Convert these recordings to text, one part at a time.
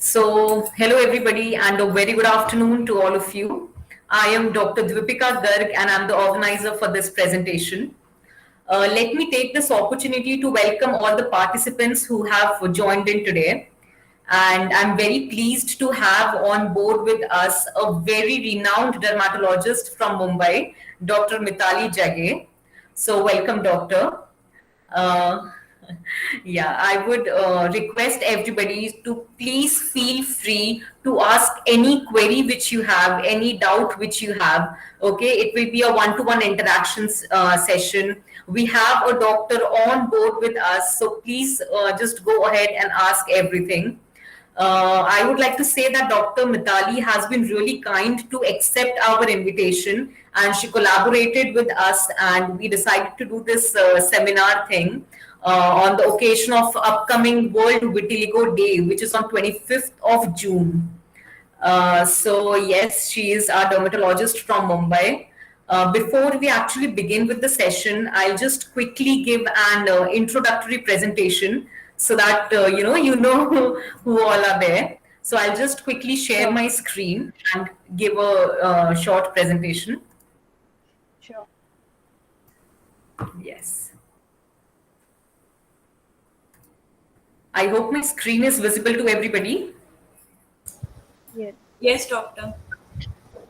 Hello everybody, and a very good afternoon to all of you. I am Dr. Dvipika Garg, and I'm the organizer for this presentation. Let me take this opportunity to welcome all the participants who have joined in today. And I'm very pleased to have on board with us a very renowned dermatologist from Mumbai, Dr. Mitali Jage. So, welcome, Doctor. Uh, yeah, I would request everybody to please feel free to ask any query which you have, any doubt which you have. Okay, it will be a one-to-one interactions session. We have a doctor on board with us, so please just go ahead and ask everything. I would like to say that Dr. Mitali has been really kind to accept our invitation, and she collaborated with us, and we decided to do this seminar thing on the occasion of upcoming World Vitiligo Day, which is on 25th of June. Yes, she is our dermatologist from Mumbai. Before we actually begin with the session, I'll just quickly give an introductory presentation so that who all are there. So I'll just quickly share Sure, my screen and give a short presentation. sure. Yes. I hope my screen is visible to everybody. Yes. Yes, doctor.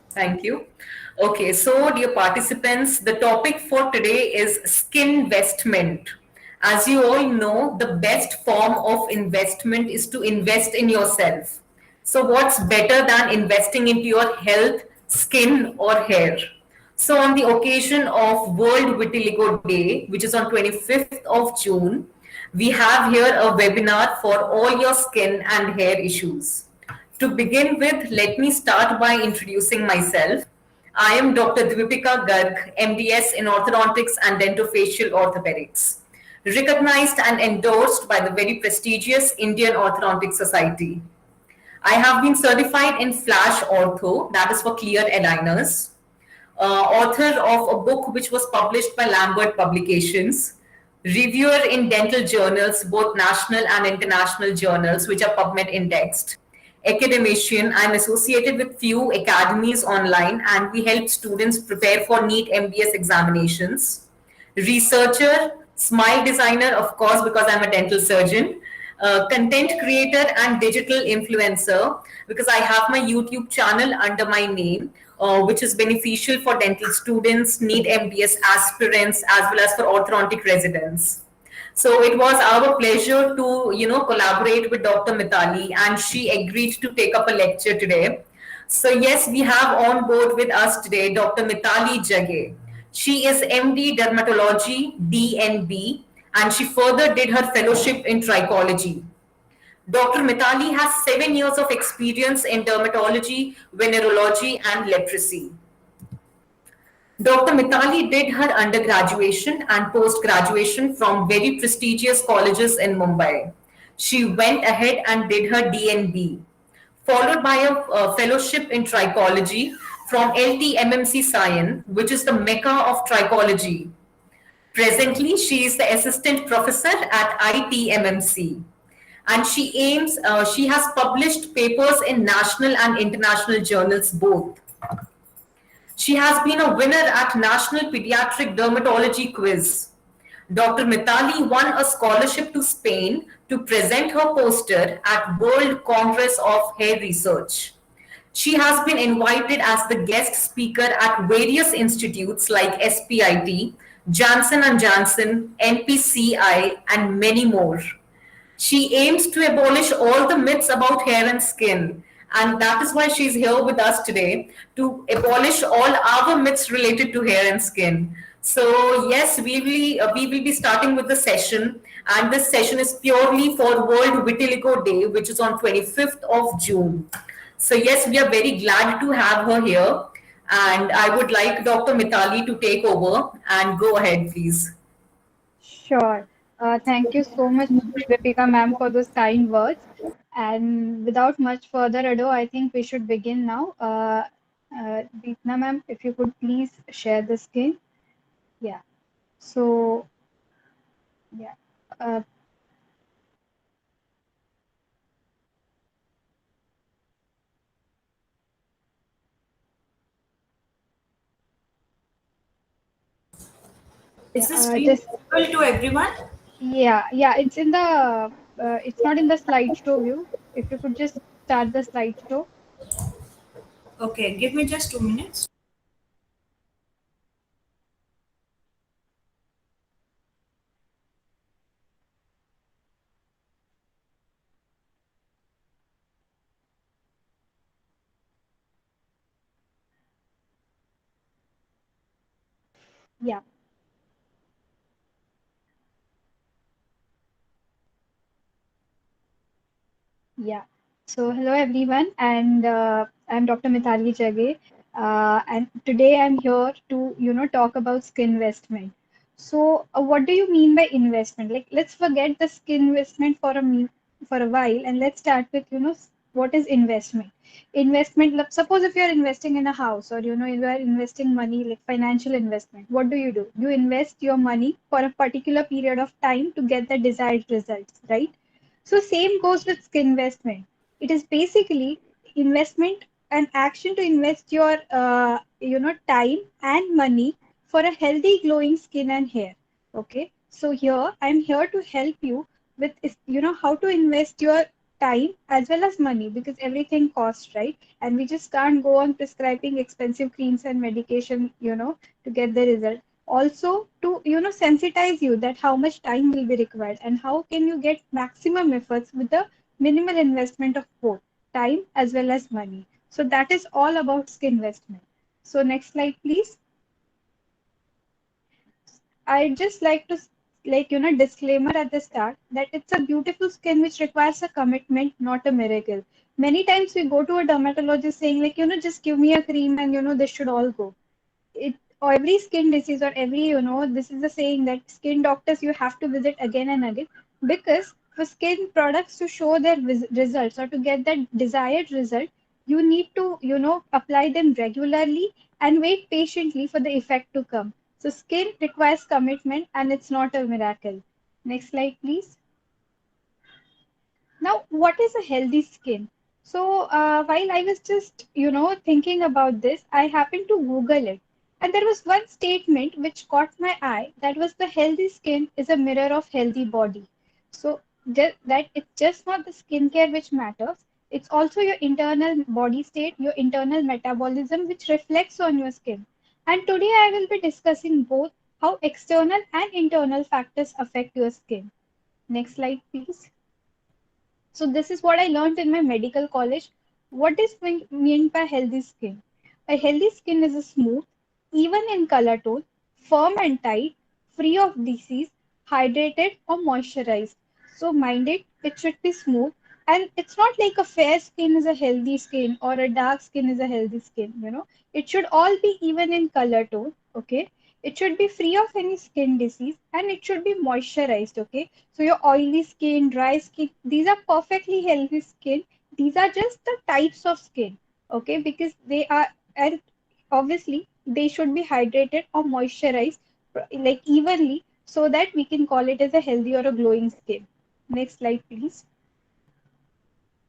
Thank you. Okay, so dear participants, the topic for today is skin investment. As you all know, the best form of investment is to invest in yourself. So, what's better than investing into your health, skin, or hair? So, on the occasion of World Vitiligo Day, which is on 25th of June, we have here a webinar for all your skin and hair issues. To begin with, let me start by introducing myself. I am Dr. Dvipika Garg, MDS in Orthodontics and Dentofacial Orthopedics, recognized and endorsed by the very prestigious Indian Orthodontic Society. I have been certified in Flash Ortho, that is for clear aligners, author of a book which was published by Lambert Publications, reviewer in dental journals, both national and international journals, which are PubMed indexed. Academician, I'm associated with few academies online, and we help students prepare for NEET MBS examinations. Researcher, smile designer, of course, because I'm a dental surgeon. Content creator and digital influencer, because I have my YouTube channel under my name, which is beneficial for dental students, NEET MBS aspirants, as well as for orthodontic residents. So it was our pleasure to, collaborate with Dr. Mitali, and she agreed to take up a lecture today. So yes, we have on board with us today Dr. Mitali Jage. She is MD Dermatology, DNB, and she further did her fellowship in trichology. Dr. Mitali has 7 years of experience in dermatology, venereology, and leprosy. Dr. Mitali did her undergraduation and post-graduation from very prestigious colleges in Mumbai. She went ahead and did her DNB, followed by a fellowship in trichology from LTMMC Sion, which is the mecca of trichology. Presently, she is the assistant professor at ITMMC, and she has published papers in national and international journals both. She has been a winner at National Pediatric Dermatology Quiz. Dr. Mitali won a scholarship to Spain to present her poster at World Congress of Hair Research. She has been invited as the guest speaker at various institutes like SPIT, Johnson & Johnson, NPCI, and many more. She aims to abolish all the myths about hair and skin. And that is why she's here with us today, to abolish all our myths related to hair and skin. So yes, we will be starting with the session, and this session is purely for World Vitiligo Day, which is on 25th of June. So yes, we are very glad to have her here, and I would like Dr. Mitali to take over and go ahead, please. Sure. Thank you so much, Vipika ma'am, for those kind words. And without much further ado, I think we should begin now. Deepna ma'am, if you could please share the screen. Yeah. So, yeah. Uh, Yeah, Is the screen just visible to everyone? yeah, it's in the it's not in the slideshow view. If you could just start the slideshow. Okay, give me just 2 minutes. Yeah. Yeah. So hello everyone, and I'm Dr. Mitali Jage, and today I'm here to talk about skin investment. So what do you mean by investment? Like let's forget the skin investment for a while, and let's start with what is investment. Investment. Suppose if you are investing in a house, or you are investing money like financial investment. What do? You invest your money for a particular period of time to get the desired results, right? So same goes with skin investment. It is basically investment and action to invest your time and money for a healthy glowing skin and hair. Okay. So here I'm here to help you with how to invest your time as well as money because everything costs, right? And we just can't go on prescribing expensive creams and medication, to get the result. Also to sensitize you that how much time will be required and how can you get maximum efforts with the minimal investment of both time as well as money. So that is all about skin investment. So next slide please. I'd just like to disclaimer at the start that it's a beautiful skin which requires a commitment, not a miracle. Many times we go to a dermatologist saying like just give me a cream and this should all go. It or every skin disease or every this is the saying that skin doctors you have to visit again and again because for skin products to show their results or to get that desired result you need to apply them regularly and wait patiently for the effect to come. So skin requires commitment and it's not a miracle. Next slide please. Now, what is a healthy skin? So, while I was just, thinking about this, I happened to Google it. And there was one statement which caught my eye that was the healthy skin is a mirror of healthy body. So, that it's just not the skincare which matters, it's also your internal body state, your internal metabolism, which reflects on your skin. And today I will be discussing both how external and internal factors affect your skin. Next slide, please. So this is what I learned in my medical college. What is meant by healthy skin? A healthy skin is a smooth, even in color tone, firm and tight, free of disease, hydrated or moisturized. So mind it, it should be smooth. And it's not like a fair skin is a healthy skin or a dark skin is a healthy skin, It should all be even in color tone, okay? It should be free of any skin disease and it should be moisturized, okay? So your oily skin, dry skin, these are perfectly healthy skin. These are just the types of skin, okay? Because they are, and obviously they should be hydrated or moisturized like evenly so that we can call it as a healthy or a glowing skin. Next slide, please.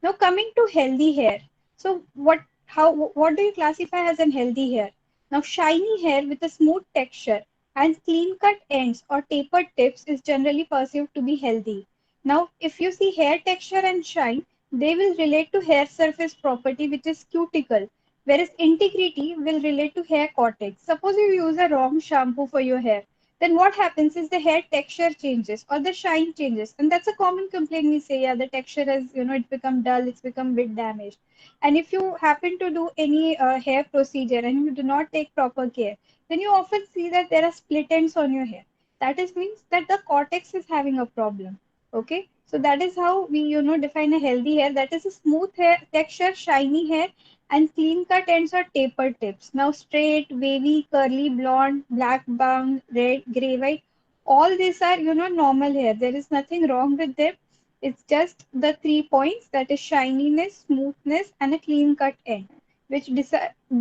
Now coming to healthy hair. So what do you classify as an healthy hair? Now shiny hair with a smooth texture and clean cut ends or tapered tips is generally perceived to be healthy. Now if you see hair texture and shine, they will relate to hair surface property which is cuticle, whereas integrity will relate to hair cortex. Suppose you use a wrong shampoo for your hair, then what happens is the hair texture changes or the shine changes, and that's a common complaint. We say, yeah, the texture has it's become dull, it's become a bit damaged. And if you happen to do any hair procedure and you do not take proper care, then you often see that there are split ends on your hair. That is means that the cortex is having a problem. Okay, so that is how we define a healthy hair. That is a smooth hair texture, shiny hair, and clean cut ends or tapered tips. Now straight, wavy, curly, blonde, black bun, red, grey, white, all these are normal hair. There is nothing wrong with them. It's just the 3 points, that is shininess, smoothness, and a clean cut end, which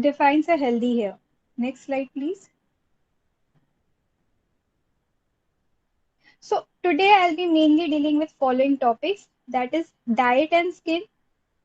defines a healthy hair. Next slide, please. So today I'll be mainly dealing with following topics, that is diet and skin,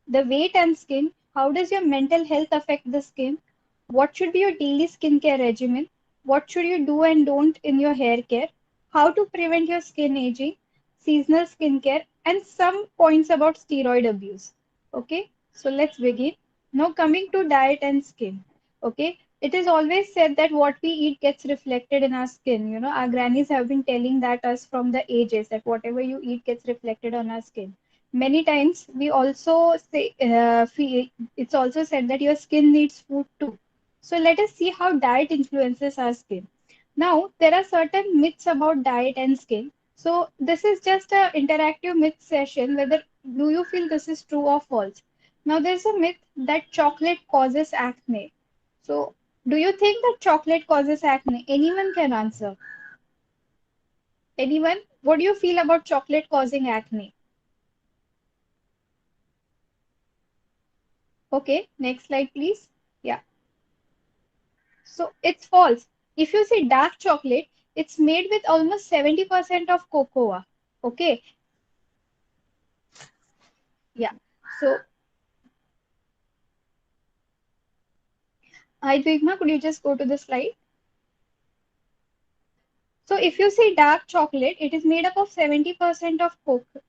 the weight and skin, how does your mental health affect the skin, what should be your daily skincare regimen, what should you do and don't in your hair care, how to prevent your skin aging, seasonal skincare, and some points about steroid abuse. Okay, so let's begin. Now, coming to diet and skin. Okay, it is always said that what we eat gets reflected in our skin. You know, our grannies have been telling that us from the ages that whatever you eat gets reflected on our skin. Many times we also say, it's also said that your skin needs food too. So let us see how diet influences our skin. Now, there are certain myths about diet and skin. So this is just an interactive myth session. Whether do you feel this is true or false? Now, there's a myth that chocolate causes acne. So, do you think that chocolate causes acne? Anyone can answer. Anyone? What do you feel about chocolate causing acne? Okay, next slide, please. Yeah. So it's false. If you see dark chocolate, it's made with almost 70% of cocoa. Okay. Yeah. So, hi, Dwigma, could you just go to the slide? So if you see dark chocolate, it is made up of 70% of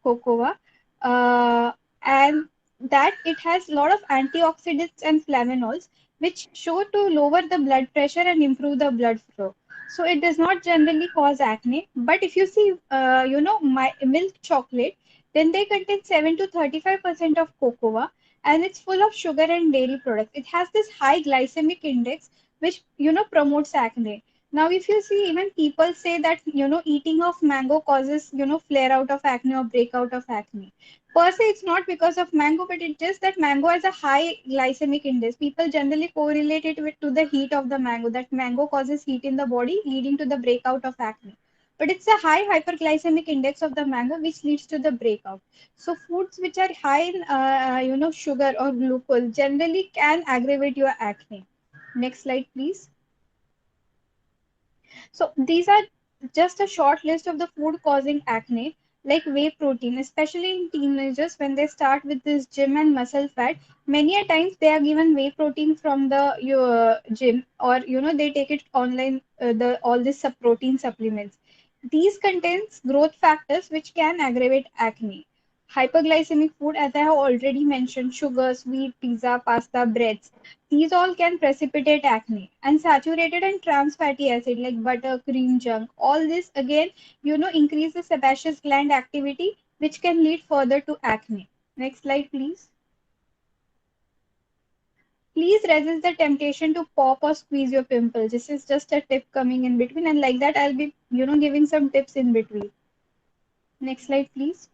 cocoa, uh, and that it has a lot of antioxidants and flavonols, which show to lower the blood pressure and improve the blood flow. So it does not generally cause acne. But if you see, my milk chocolate, then they contain 7 to 35% of cocoa, and it's full of sugar and dairy products. It has this high glycemic index, which promotes acne. Now, if you see, even people say that, eating of mango causes, flare out of acne or breakout of acne. Per se, it's not because of mango, but it's just that mango has a high glycemic index. People generally correlate it with to the heat of the mango, that mango causes heat in the body, leading to the breakout of acne. But it's a high hyperglycemic index of the mango, which leads to the breakout. So foods which are high in, sugar or glucose generally can aggravate your acne. Next slide, please. So these are just a short list of the food causing acne, like whey protein, especially in teenagers when they start with this gym and muscle fat. Many a times they are given whey protein from the your gym, or they take it online. The all these protein supplements. These contains growth factors which can aggravate acne. Hyperglycemic food, as I have already mentioned, sugar, sweet, pizza, pasta, breads, these all can precipitate acne. And saturated and trans fatty acid like butter, cream, junk, all this again, increase the sebaceous gland activity, which can lead further to acne. Next slide, please. Please resist the temptation to pop or squeeze your pimples. This is just a tip coming in between, and like that, I'll be, giving some tips in between. Next slide, please.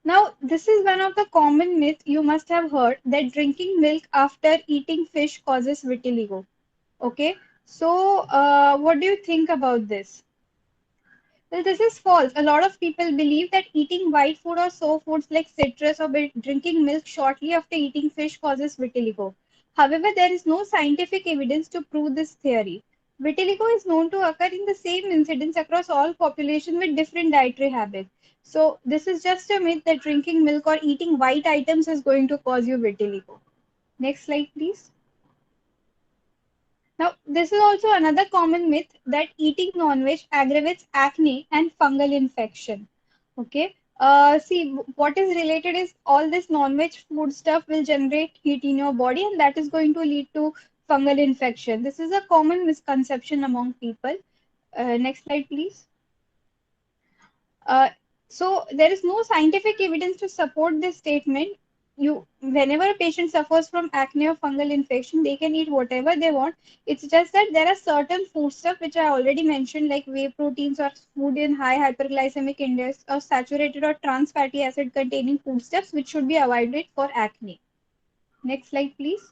Now, this is one of the common myths you must have heard, that drinking milk after eating fish causes vitiligo. Okay, so what do you think about this? Well, this is false. A lot of people believe that eating white food or sour foods like citrus or drinking milk shortly after eating fish causes vitiligo. However, there is no scientific evidence to prove this theory. Vitiligo is known to occur in the same incidence across all populations with different dietary habits. So, this is just a myth that drinking milk or eating white items is going to cause you vitiligo. Next slide, please. Now, this is also another common myth that eating non-veg aggravates acne and fungal infection. Okay. See, what is related is all this non-veg food stuff will generate heat in your body, and that is going to lead to fungal infection. This is a common misconception among people. Next slide, please. Uh, so there is no scientific evidence to support this statement. Whenever a patient suffers from acne or fungal infection, they can eat whatever they want. It's just that there are certain foodstuffs which I already mentioned, like whey proteins or food in high hyperglycemic index or saturated or trans fatty acid containing foodstuffs, which should be avoided for acne. Next slide, please.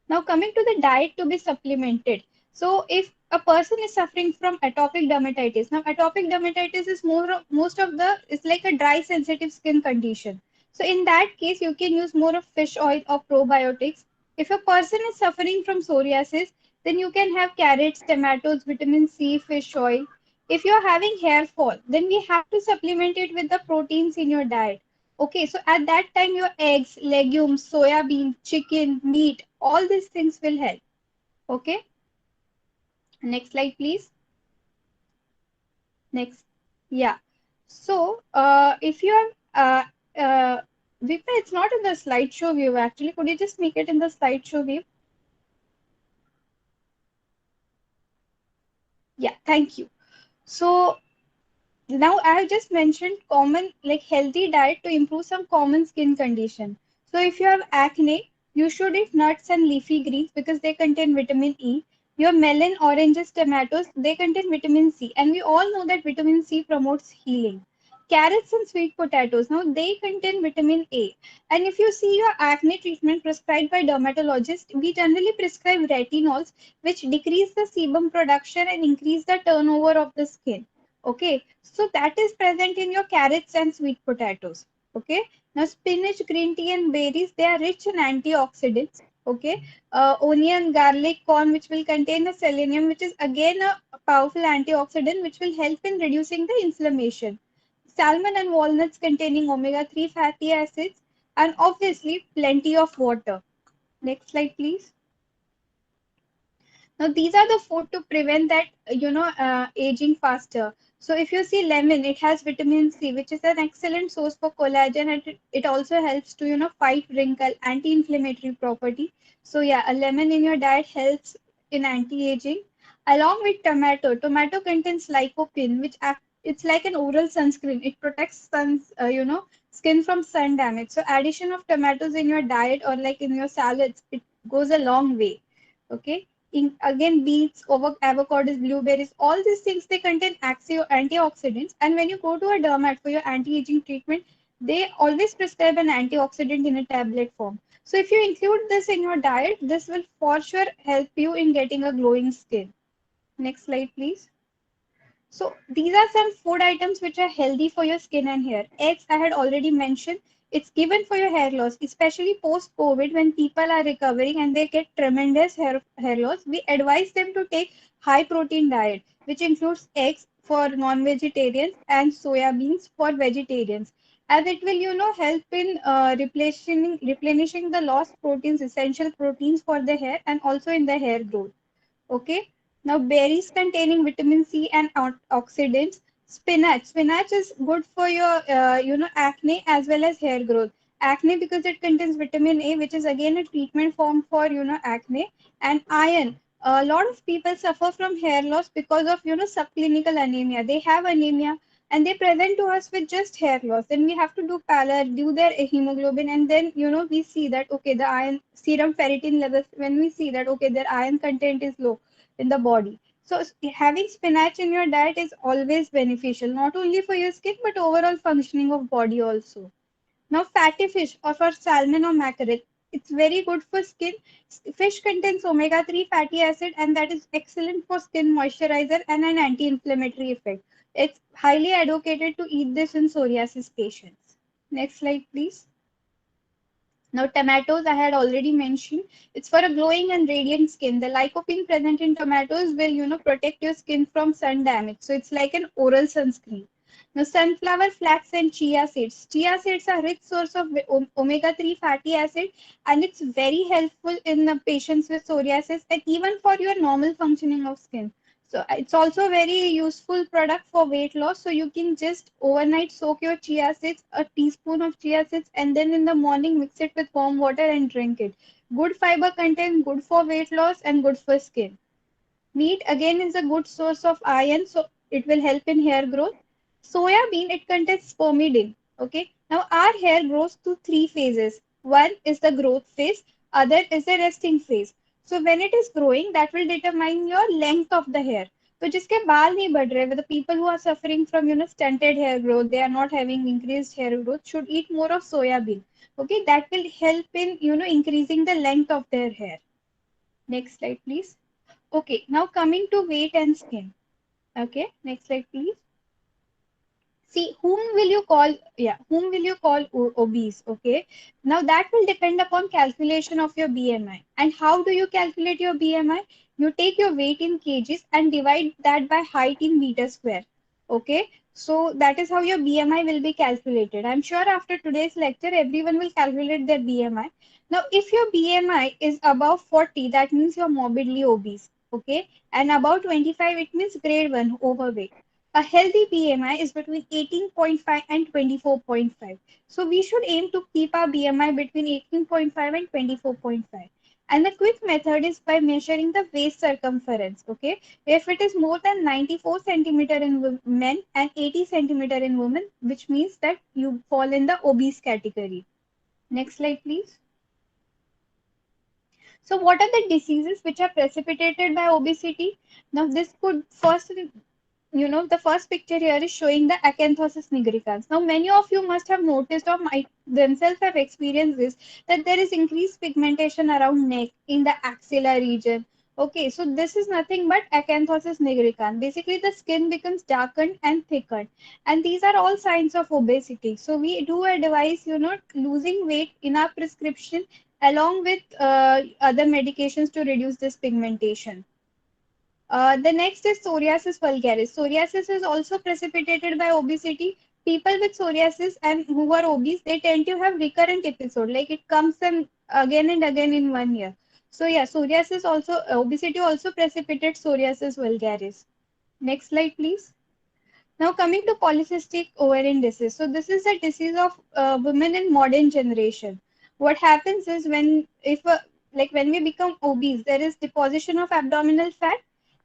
Now coming to the diet to be supplemented. So if a person is suffering from atopic dermatitis, now atopic dermatitis is most of the it's like a dry sensitive skin condition. So in that case, you can use more of fish oil or probiotics. If a person is suffering from psoriasis, then you can have carrots, tomatoes, vitamin C, fish oil. If you're having hair fall, then we have to supplement it with the proteins in your diet. Okay, so at that time, your eggs, legumes, soya bean, chicken, meat, all these things will help. Okay. Next slide, please. Next. Yeah. So, if you are, Vipra, it's not in the slideshow view actually. Could you just make it in the slideshow view? Yeah, thank you. So, now I have just mentioned common like healthy diet to improve some common skin condition. So if you have acne, you should eat nuts and leafy greens because they contain vitamin E. Your melon, oranges, tomatoes, they contain vitamin C, and we all know that vitamin C promotes healing. Carrots and sweet potatoes, now they contain vitamin A. And if you see your acne treatment prescribed by dermatologist, we generally prescribe retinols, which decrease the sebum production and increase the turnover of the skin. Okay, so that is present in your carrots and sweet potatoes. Okay, now spinach, green tea, and berries, they are rich in antioxidants. Okay, onion, garlic, corn, which will contain the selenium, which is again a powerful antioxidant, which will help in reducing the inflammation. Salmon and walnuts containing omega 3 fatty acids, and obviously plenty of water. Next slide, please. Now, these are the food to prevent that, aging faster. So, if you see lemon, it has vitamin C, which is an excellent source for collagen, and it also helps to, fight wrinkle, anti-inflammatory property. So, yeah, a lemon in your diet helps in anti-aging. Along with tomato, tomato contains lycopene, which it's like an oral sunscreen. It protects skin from sun damage. So, addition of tomatoes in your diet or like in your salads, it goes a long way. Okay, again beets, avocados, blueberries, all these things they contain antioxidants. And when you go to a dermat for your anti-aging treatment, they always prescribe an antioxidant in a tablet form. So if you include this in your diet, this will for sure help you in getting a glowing skin. Next slide, please. So these are some food items which are healthy for your skin and hair. Eggs, I had already mentioned, it's given for your hair loss, especially post COVID when people are recovering and they get tremendous hair loss. We advise them to take high protein diet, which includes eggs for non-vegetarians and soya beans for vegetarians. As it will, help in replenishing the lost proteins, essential proteins for the hair and also in the hair growth. Okay. Now berries containing vitamin C and oxidants. Spinach. Spinach is good for your acne as well as hair growth. Acne because it contains vitamin A, which is again a treatment form for acne. And iron. A lot of people suffer from hair loss because of subclinical anemia. They have anemia and they present to us with just hair loss. Then we have to do pallor, do their hemoglobin, and then we see that okay, the iron serum ferritin levels. When we see that okay, their iron content is low in the body. So having spinach in your diet is always beneficial, not only for your skin but overall functioning of body also. Now, fatty fish or for salmon or mackerel, it's very good for skin. Fish contains omega 3 fatty acid, and that is excellent for skin moisturizer and an anti-inflammatory effect. It's highly advocated to eat this in psoriasis patients. Next slide, please. Now, tomatoes, I had already mentioned, it's for a glowing and radiant skin. The lycopene present in tomatoes will, protect your skin from sun damage. So it's like an oral sunscreen. Now, sunflower, flax, and chia seeds. Chia seeds are rich source of omega 3 fatty acid, and it's very helpful in the patients with psoriasis and even for your normal functioning of skin. So it's also a very useful product for weight loss. So you can just overnight soak your chia seeds, a teaspoon of chia seeds, and then in the morning mix it with warm water and drink it. Good fiber content, good for weight loss and good for skin. Meat again is a good source of iron, so it will help in hair growth. Soya bean, it contains spermidine. Okay. Now our hair grows through three phases. One is the growth phase, other is the resting phase. So when it is growing, that will determine your length of the hair. So जिसके बाल नहीं बढ़ रहे, with the people who are suffering from stunted hair growth, they are not having increased hair growth, should eat more of soya bean. Okay, that will help in increasing the length of their hair. Next slide, please. Okay, now coming to weight and skin. Okay, next slide, please. See, whom will you call obese? Okay, now that will depend upon calculation of your BMI. And how do you calculate your BMI? You take your weight in kgs and divide that by height in meter square. Okay, so that is how your BMI will be calculated. I'm sure after today's lecture, everyone will calculate their BMI. Now, if your BMI is above 40, that means you're morbidly obese. Okay, and about 25 it means grade 1 overweight. A healthy BMI is between 18.5 and 24.5. So we should aim to keep our BMI between 18.5 and 24.5. And the quick method is by measuring the waist circumference. Okay, if it is more than 94 centimeter in men and 80 centimeter in women, which means that you fall in the obese category. Next slide, please. So, what are the diseases which are precipitated by obesity? Now, this could first, the first picture here is showing the acanthosis nigricans. Now, many of you must have noticed or might themselves have experienced this, that there is increased pigmentation around neck in the axilla region. Okay, so this is nothing but acanthosis nigricans. Basically, the skin becomes darkened and thickened, and these are all signs of obesity. So we do advise, losing weight in our prescription along with other medications to reduce this pigmentation. The next is psoriasis vulgaris. Psoriasis is also precipitated by obesity. People with psoriasis and who are obese, they tend to have recurrent episode, like it comes in again and again in 1 year. So yeah, psoriasis also, obesity also precipitates psoriasis vulgaris. Next slide, please. Now coming to polycystic ovarian disease. So this is a disease of women in modern generation. What happens is when we become obese, there is deposition of abdominal fat,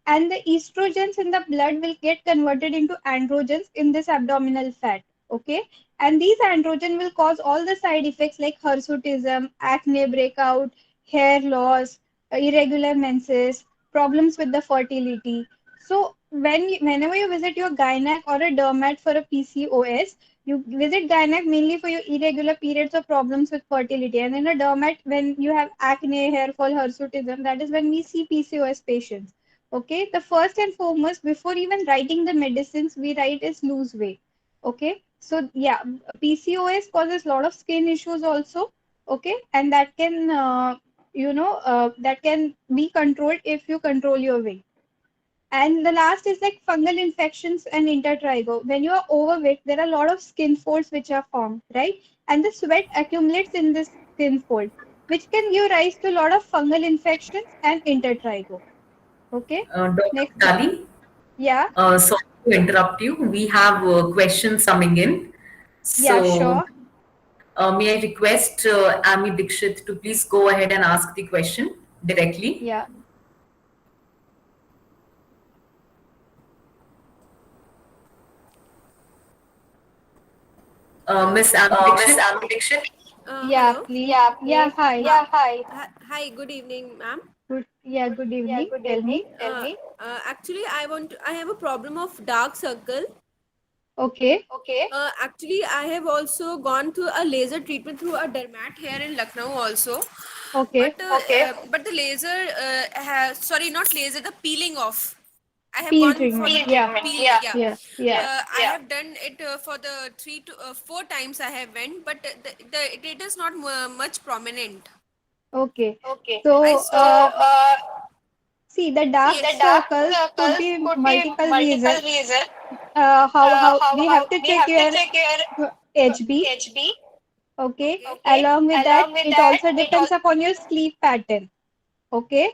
and the estrogens in the blood will get converted into androgens in this abdominal fat. Okay, and these androgen will cause all the side effects like hirsutism, acne breakout, hair loss, irregular menses, problems with the fertility. So whenever you visit your gynec or a dermat for a PCOS, you visit gynec mainly for your irregular periods or problems with fertility, and in a dermat when you have acne, hair fall, hirsutism, that is when we see PCOS patients. Okay, the first and foremost, before even writing the medicines, we write is lose weight. Okay, so yeah, PCOS causes a lot of skin issues also. Okay, and that can that can be controlled if you control your weight. And the last is like fungal infections and intertrigo. When you are overweight, there are a lot of skin folds which are formed, right? And the sweat accumulates in this skin fold, which can give rise to a lot of fungal infections and intertrigo. Okay. Dr. Next. Mitali, Yeah. sorry to interrupt you. We have questions coming in. Yeah. So, Sure. may I request Amy Dixit to please go ahead and ask the question directly? Yeah. Miss Amy Miss Dixit? Ambition. Yeah. Hello. Please. Yeah, Yeah. please. Hi. Yeah, hi. Hi. Good evening, ma'am. Good. Yeah. Good Yeah, evening. good Tell evening. me. Tell me. Actually, I have a problem of dark circle. Okay. Okay. Actually, I have also gone to a laser treatment through a dermat here in Lucknow also. Okay. But the laser has, sorry, not laser, the peeling off. I have Peel gone for treatment. the Field Yeah. treatment. peeling. Yeah. Yeah. Yeah. Yeah. I Yeah. have done it for the 3 to 4 times I have went, but it is not much prominent. Okay. Okay. I So, So, saw. see, the dark see, the Yes. dark circles could circles be could be multiple multiple reasons. reasons. How we have How to we check have to your check your HB. HB. Okay. Okay. Okay. Along with that, Along with it that, also it depends also upon your sleep pattern. Okay.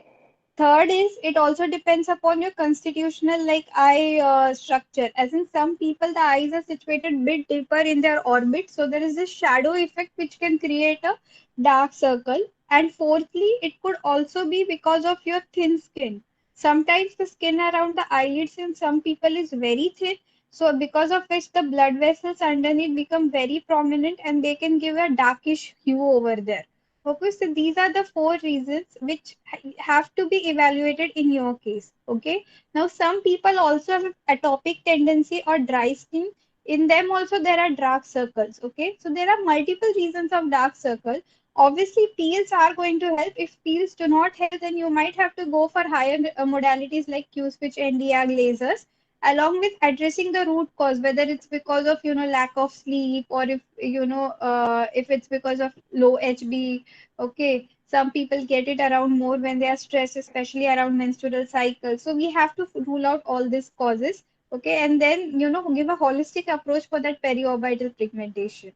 Third is it also depends upon your constitutional like eye structure. As in some people, the eyes are situated bit deeper in their orbit, so there is this shadow effect which can create a dark circle. And fourthly, it could also be because of your thin skin. Sometimes the skin around the eyelids in some people is very thin, so because of which the blood vessels underneath become very prominent and they can give a darkish hue over there. Okay, so these are the four reasons which have to be evaluated in your case. Okay, now some people also have atopic tendency or dry skin. In them also there are dark circles. Okay, so there are multiple reasons of dark circle. Obviously, peels are going to help. If peels do not help, then you might have to go for higher modalities like Q-switch and DIAG lasers, along with addressing the root cause, whether it's because of lack of sleep or if it's because of low HB. Okay, some people get it around more when they are stressed, especially around menstrual cycle. So we have to rule out all these causes. Okay, and then give a holistic approach for that periorbital pigmentation.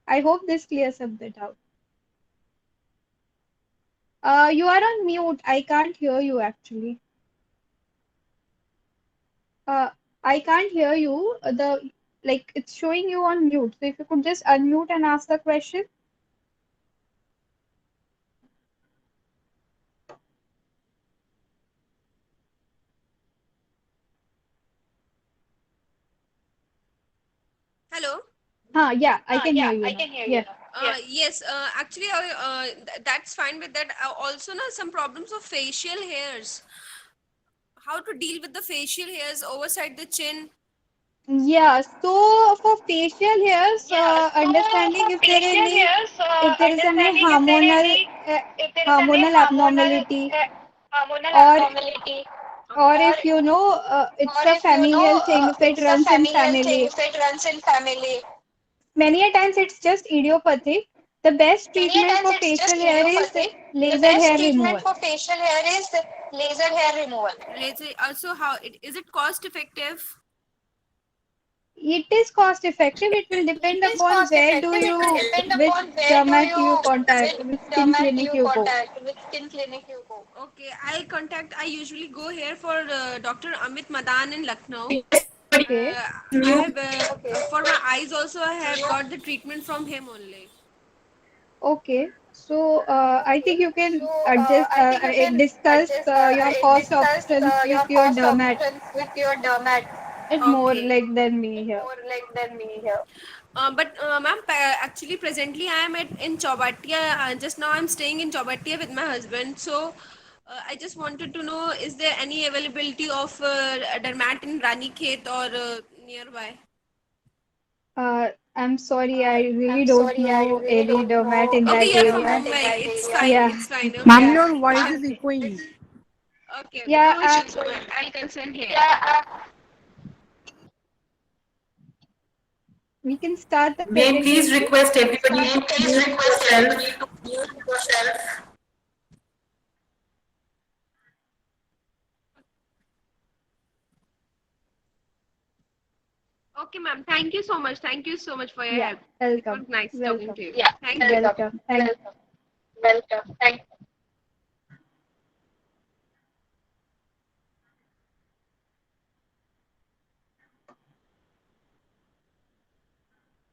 I hope this clears up the doubt. You are on mute. I can't hear you actually. Uh, I can't hear you. The like it's showing you on mute. So if you could just unmute and ask the question. Hello. Yeah, I can hear Yeah, you I now. can hear you Yeah. now. Yes, actually, that's fine with that. Also, na, some problems of facial hairs. How to deal with the facial hairs overside the chin? Yeah, so for facial hairs, Yeah, so understanding for facial hairs, if there is any understanding if there is any hormonal abnormality, hormonal or abnormality, Okay. if you know it's or a if you familial know thing, if it it's a runs in familial thing, family. if it runs in family. Many a times it's just idiopathic. The best Many a treatment times for it's facial just hair is idiopathic. The laser best hair treatment removal. for facial hair is laser hair removal. Let's say also is it cost effective? It is cost effective. It will It depend is upon cost where do effective. It will you, depend which upon where do dermat you you, contact, which which skin dermat clinic you you go. contact, which skin clinic you go. Okay, I'll contact. I usually go here for Dr. Amit Madan in Lucknow. Okay. I have Okay. for my eyes also. I have got the treatment from him only. Okay. So I think you So can adjust, I think you can discuss adjust, your cost discuss options with your your cost dermat. options with your dermat. It's more Okay. like than me here. More like than me here. But ma'am, actually presently I am in Chaubatia. Just now I'm staying in Chaubatia with my husband. So I just wanted to know, is there any availability of dermat in Ranikhet or nearby? I'm sorry, I really I'm don't sorry, I know really any don't dermat know in Okay, that any you're from area. dermat in Mumbai. that It's area. fine. Yeah. It's fine. Ma'am, Okay. Yeah. your voice is echoing. Okay. Okay. Yeah. No issues. I'll consent here. Yeah. We can start the May I please presentation. request everybody May I to please mute request everybody yourself? to mute yourself? Okay, ma'am. Thank you so much. Thank you so much for your Yeah. help. It was Welcome. nice talking Welcome. to you. Yeah. Thank you. Welcome. Welcome. Thank Welcome. Welcome. Thank you.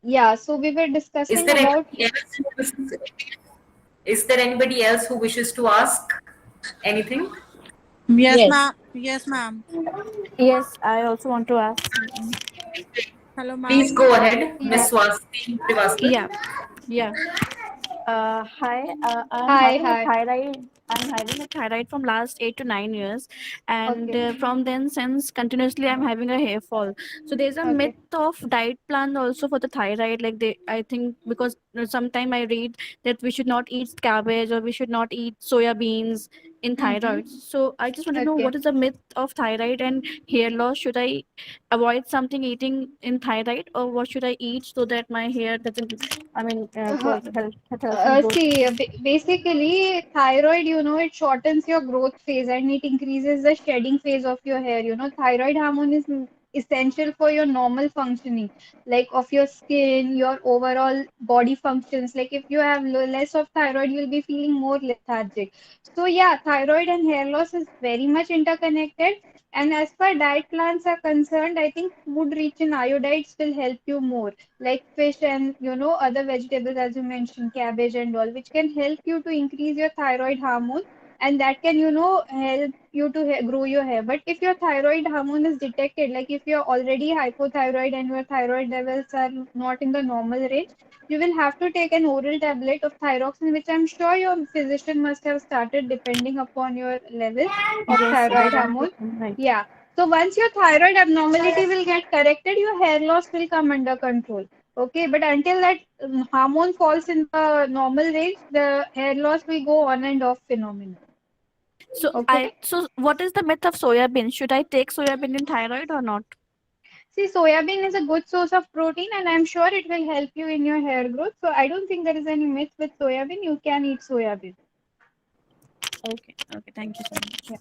Yeah, so we were Is discussing there about anybody else who wishes, is there anybody else who wishes to ask anything? Yes, Yes, ma'am. Yes, ma'am. yes, I also want to ask something. Hello, Please ma'am. go ahead, yeah. Miss Swasti Srivastava. Yeah, yeah. Hi, Hi, hi. I'm having a thyroid from last 8 to 9 years, and Okay. from then since continuously I'm having a hair fall. So there's a myth Okay. of diet plan also for the thyroid. Like I think because sometime I read that we should not eat cabbage or we should not eat soya beans in Mm-hmm. thyroid. So I just want to know Okay. what is the myth of thyroid and hair loss. Should I avoid something eating in thyroid, or what should I eat so that my hair doesn't, I mean, Uh, growth, health and growth? See, basically, thyroid, it shortens your growth phase and it increases the shedding phase of your hair. Thyroid hormone is essential for your normal functioning, like of your skin, your overall body functions. Like if you have less of thyroid, you'll be feeling more lethargic. So yeah, thyroid and hair loss is very much interconnected. And as far diet plans are concerned, I think food rich in iodides will help you more, like fish and other vegetables, as you mentioned, cabbage and all, which can help you to increase your thyroid hormone, and that can help you to grow your hair. But if your thyroid hormone is detected, like if you're already hypothyroid and your thyroid levels are not in the normal range, you will have to take an oral tablet of thyroxine, which I'm sure your physician must have started, depending upon your levels of Yes, I thyroid got it. hormone. Right. Yeah. So once your thyroid abnormality will get corrected, your hair loss will come under control. Okay, but until that hormone falls in the normal range, the hair loss will go on and off phenomenon. Okay. So what is the myth of soya bean? Should I take soya bean in thyroid or not? See, soya bean is a good source of protein, and I'm sure it will help you in your hair growth. So I don't think there is any myth with soya bean. You can eat soya bean. Okay, okay, thank you so much. Yeah.